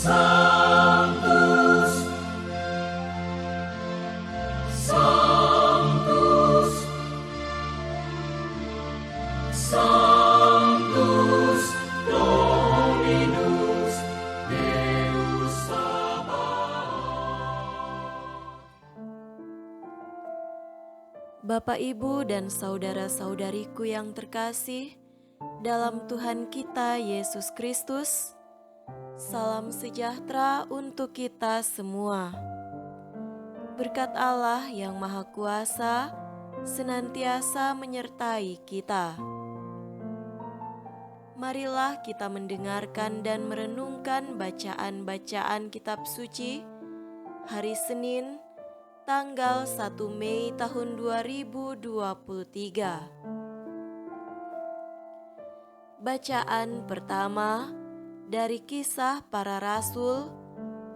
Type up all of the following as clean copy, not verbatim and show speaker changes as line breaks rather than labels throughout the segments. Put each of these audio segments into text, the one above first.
Sanctus, Sanctus, Sanctus Dominus Deus Sabaoth.
Bapak, Ibu, dan saudara-saudariku yang terkasih, dalam Tuhan kita Yesus Kristus, salam sejahtera untuk kita semua. Berkat Allah yang Maha Kuasa senantiasa menyertai kita. Marilah kita mendengarkan dan merenungkan bacaan-bacaan kitab suci hari Senin, tanggal 1 Mei tahun 2023. Bacaan pertama dari Kisah Para Rasul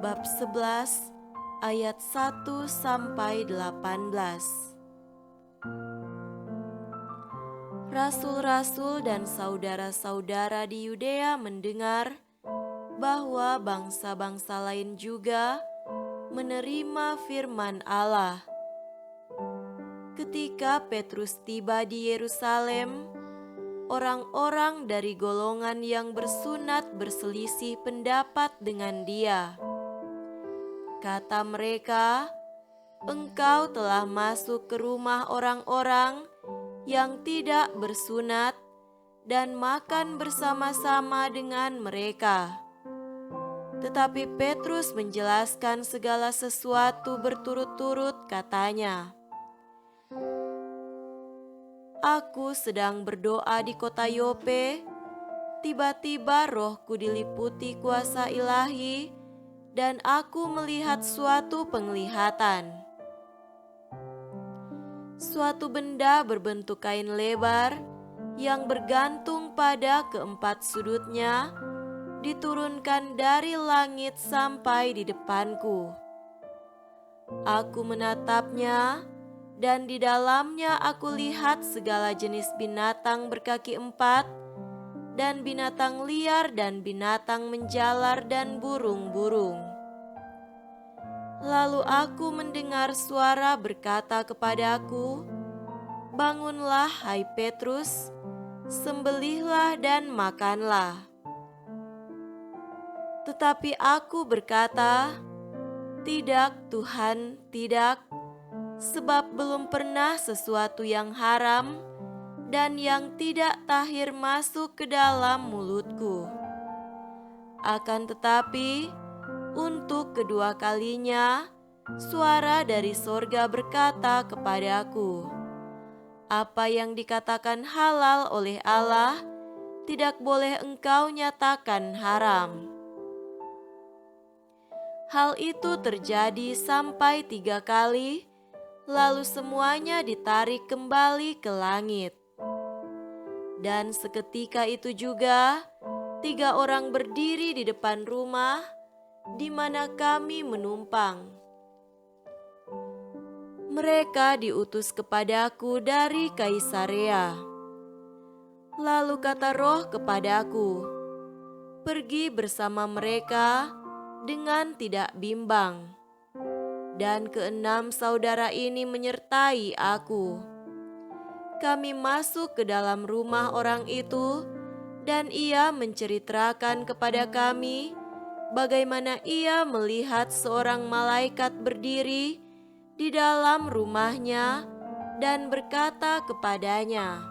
bab 11 ayat 1 sampai 18. Rasul-rasul dan saudara-saudara di Yudea mendengar bahwa bangsa-bangsa lain juga menerima firman Allah. Ketika Petrus tiba di Yerusalem, orang-orang dari golongan yang bersunat berselisih pendapat dengan dia. Kata mereka, "Engkau telah masuk ke rumah orang-orang yang tidak bersunat dan makan bersama-sama dengan mereka." Tetapi Petrus menjelaskan segala sesuatu berturut-turut, katanya, "Aku sedang berdoa di kota Yope, tiba-tiba rohku diliputi kuasa ilahi, dan aku melihat suatu penglihatan. Suatu benda berbentuk kain lebar yang bergantung pada keempat sudutnya diturunkan dari langit sampai di depanku. Aku menatapnya, dan di dalamnya aku lihat segala jenis binatang berkaki empat, dan binatang liar dan binatang menjalar dan burung-burung. Lalu aku mendengar suara berkata kepadaku, 'Bangunlah, hai Petrus, sembelihlah dan makanlah.' Tetapi aku berkata, 'Tidak, Tuhan, tidak, sebab belum pernah sesuatu yang haram dan yang tidak tahir masuk ke dalam mulutku.' Akan tetapi, untuk kedua kalinya, suara dari sorga berkata kepadaku, 'Apa yang dikatakan halal oleh Allah, tidak boleh engkau nyatakan haram.' Hal itu terjadi sampai 3 kali, lalu semuanya ditarik kembali ke langit. Dan seketika itu juga, 3 orang berdiri di depan rumah di mana kami menumpang. Mereka diutus kepadaku dari Kaisarea. Lalu kata Roh kepadaku, 'Pergi bersama mereka dengan tidak bimbang.' Dan 6 saudara ini menyertai aku. Kami masuk ke dalam rumah orang itu, dan ia menceritakan kepada kami bagaimana ia melihat seorang malaikat berdiri di dalam rumahnya dan berkata kepadanya,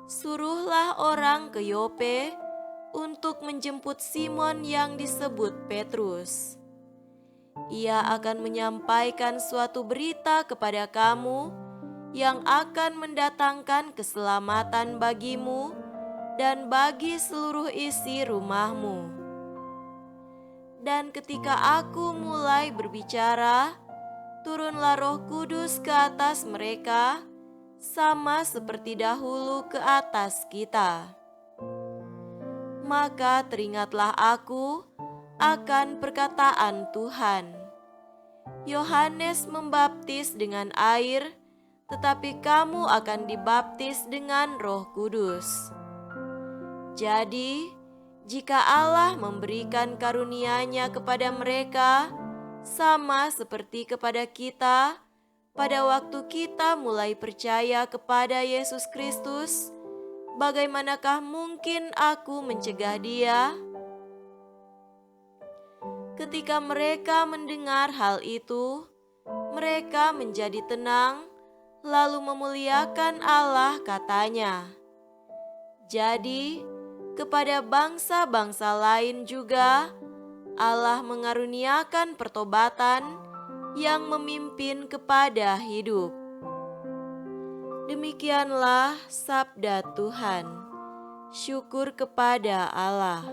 'Suruhlah orang ke Yope untuk menjemput Simon yang disebut Petrus. Ia akan menyampaikan suatu berita kepada kamu yang akan mendatangkan keselamatan bagimu dan bagi seluruh isi rumahmu.' Dan ketika aku mulai berbicara, turunlah Roh Kudus ke atas mereka, sama seperti dahulu ke atas kita. Maka teringatlah aku akan perkataan Tuhan. Yohanes membaptis dengan air, tetapi kamu akan dibaptis dengan Roh Kudus. Jadi, jika Allah memberikan karunia-Nya kepada mereka, sama seperti kepada kita, pada waktu kita mulai percaya kepada Yesus Kristus, bagaimanakah mungkin aku mencegah dia? Ketika mereka mendengar hal itu, mereka menjadi tenang, lalu memuliakan Allah, katanya. Jadi, kepada bangsa-bangsa lain juga, Allah mengaruniakan pertobatan yang memimpin kepada hidup. Demikianlah sabda Tuhan. Syukur kepada Allah.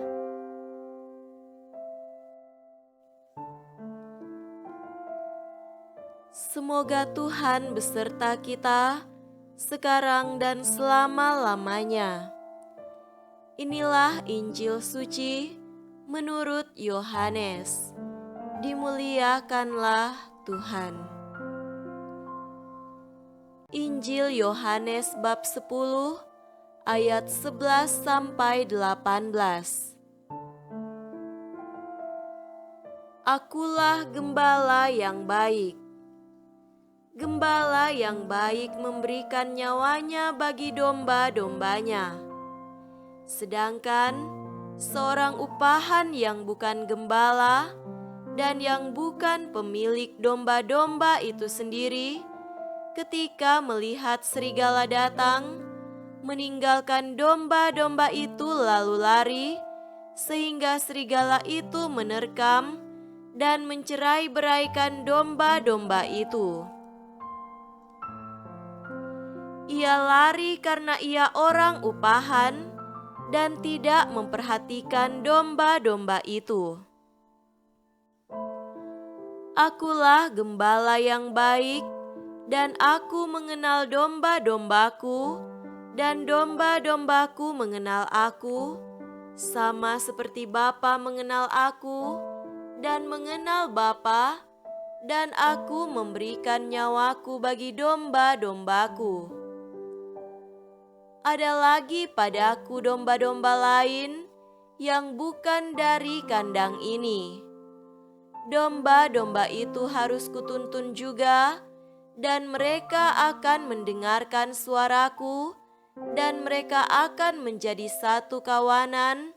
Semoga Tuhan beserta kita sekarang dan selama-lamanya. Inilah Injil suci menurut Yohanes. Dimuliakanlah Tuhan. Injil Yohanes bab 10 ayat 11 sampai 18. Akulah gembala yang baik. Gembala yang baik memberikan nyawanya bagi domba-dombanya. Sedangkan seorang upahan yang bukan gembala dan yang bukan pemilik domba-domba itu sendiri, ketika melihat serigala datang, meninggalkan domba-domba itu lalu lari, sehingga serigala itu menerkam dan mencerai-beraikan domba-domba itu. Ia lari karena ia orang upahan dan tidak memperhatikan domba-domba itu. Akulah gembala yang baik, dan aku mengenal domba-dombaku, dan domba-dombaku mengenal aku, sama seperti Bapa mengenal aku, dan mengenal Bapa, dan aku memberikan nyawaku bagi domba-dombaku. Ada lagi padaku domba-domba lain yang bukan dari kandang ini. Domba-domba itu harus kutuntun juga, dan mereka akan mendengarkan suaraku, dan mereka akan menjadi satu kawanan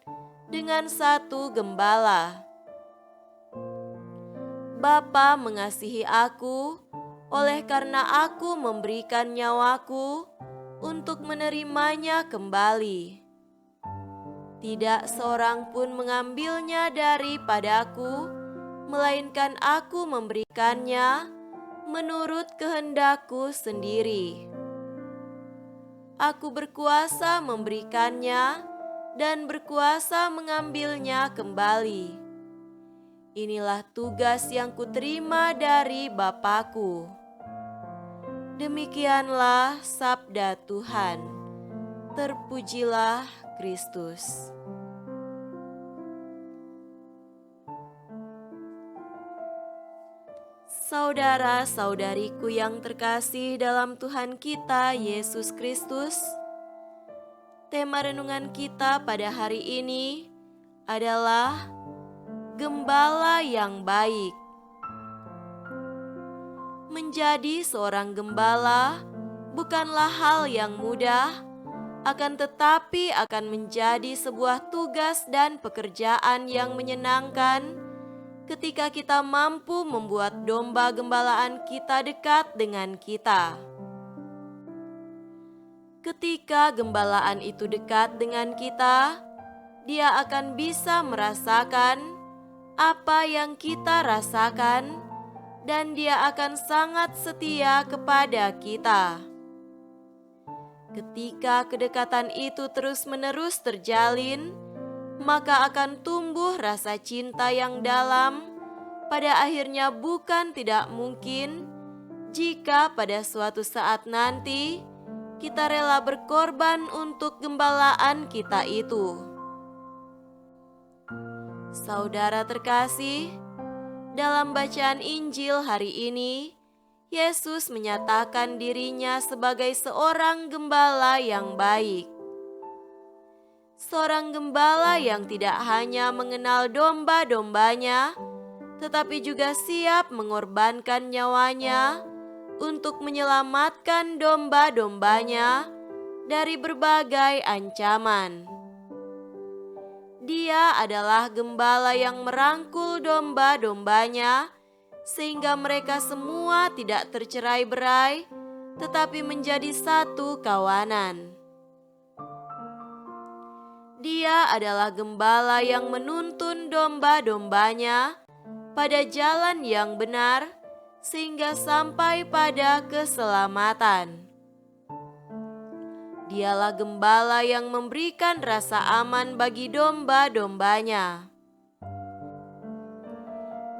dengan satu gembala. Bapa mengasihi aku, oleh karena aku memberikan nyawaku untuk menerimanya kembali. Tidak seorang pun mengambilnya daripadaku, melainkan aku memberikannya menurut kehendakku sendiri. Aku berkuasa memberikannya dan berkuasa mengambilnya kembali. Inilah tugas yang kuterima dari Bapa-Ku. Demikianlah sabda Tuhan. Terpujilah Kristus. Saudara-saudariku yang terkasih dalam Tuhan kita Yesus Kristus, tema renungan kita pada hari ini adalah Gembala yang Baik. Menjadi seorang gembala bukanlah hal yang mudah, akan tetapi akan menjadi sebuah tugas dan pekerjaan yang menyenangkan ketika kita mampu membuat domba gembalaan kita dekat dengan kita. Ketika gembalaan itu dekat dengan kita, dia akan bisa merasakan apa yang kita rasakan, dan dia akan sangat setia kepada kita. Ketika kedekatan itu terus-menerus terjalin, maka akan tumbuh rasa cinta yang dalam. Pada akhirnya bukan tidak mungkin jika pada suatu saat nanti kita rela berkorban untuk gembalaan kita itu. Saudara terkasih, dalam bacaan Injil hari ini, Yesus menyatakan dirinya sebagai seorang gembala yang baik. seorang gembala yang tidak hanya mengenal domba-dombanya, tetapi juga siap mengorbankan nyawanya untuk menyelamatkan domba-dombanya dari berbagai ancaman. Dia adalah gembala yang merangkul domba-dombanya sehingga mereka semua tidak tercerai-berai, tetapi menjadi satu kawanan. Dia adalah gembala yang menuntun domba-dombanya pada jalan yang benar sehingga sampai pada keselamatan. Dialah gembala yang memberikan rasa aman bagi domba-dombanya.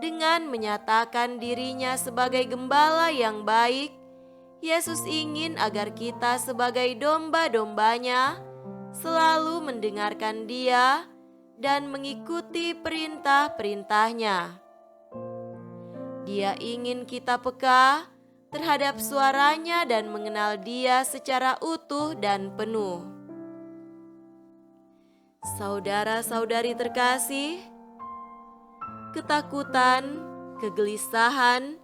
Dengan menyatakan dirinya sebagai gembala yang baik, Yesus ingin agar kita sebagai domba-dombanya selalu mendengarkan Dia dan mengikuti perintah-perintahnya. Dia ingin kita peka terhadap suaranya dan mengenal Dia secara utuh dan penuh. Saudara-saudari terkasih, ketakutan, kegelisahan,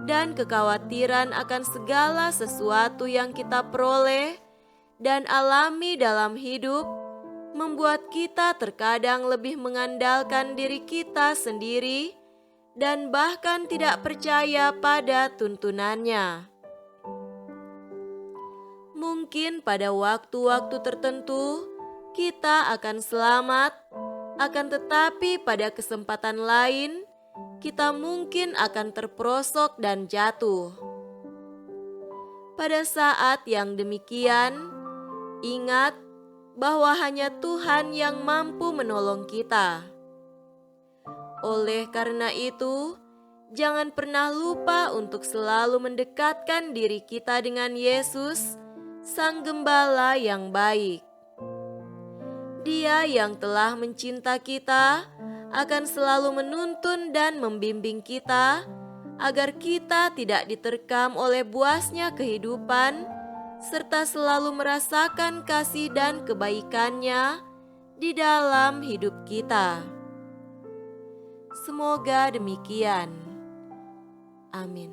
dan kekhawatiran akan segala sesuatu yang kita peroleh dan alami dalam hidup membuat kita terkadang lebih mengandalkan diri kita sendiri dan bahkan tidak percaya pada tuntunannya. Mungkin pada waktu-waktu tertentu kita akan selamat, akan tetapi pada kesempatan lain kita mungkin akan terperosok dan jatuh. Pada saat yang demikian, ingat bahwa hanya Tuhan yang mampu menolong kita. Oleh karena itu, jangan pernah lupa untuk selalu mendekatkan diri kita dengan Yesus, Sang Gembala yang baik. Dia yang telah mencinta kita akan selalu menuntun dan membimbing kita agar kita tidak diterkam oleh buasnya kehidupan, serta selalu merasakan kasih dan kebaikannya di dalam hidup kita. Semoga demikian. Amin.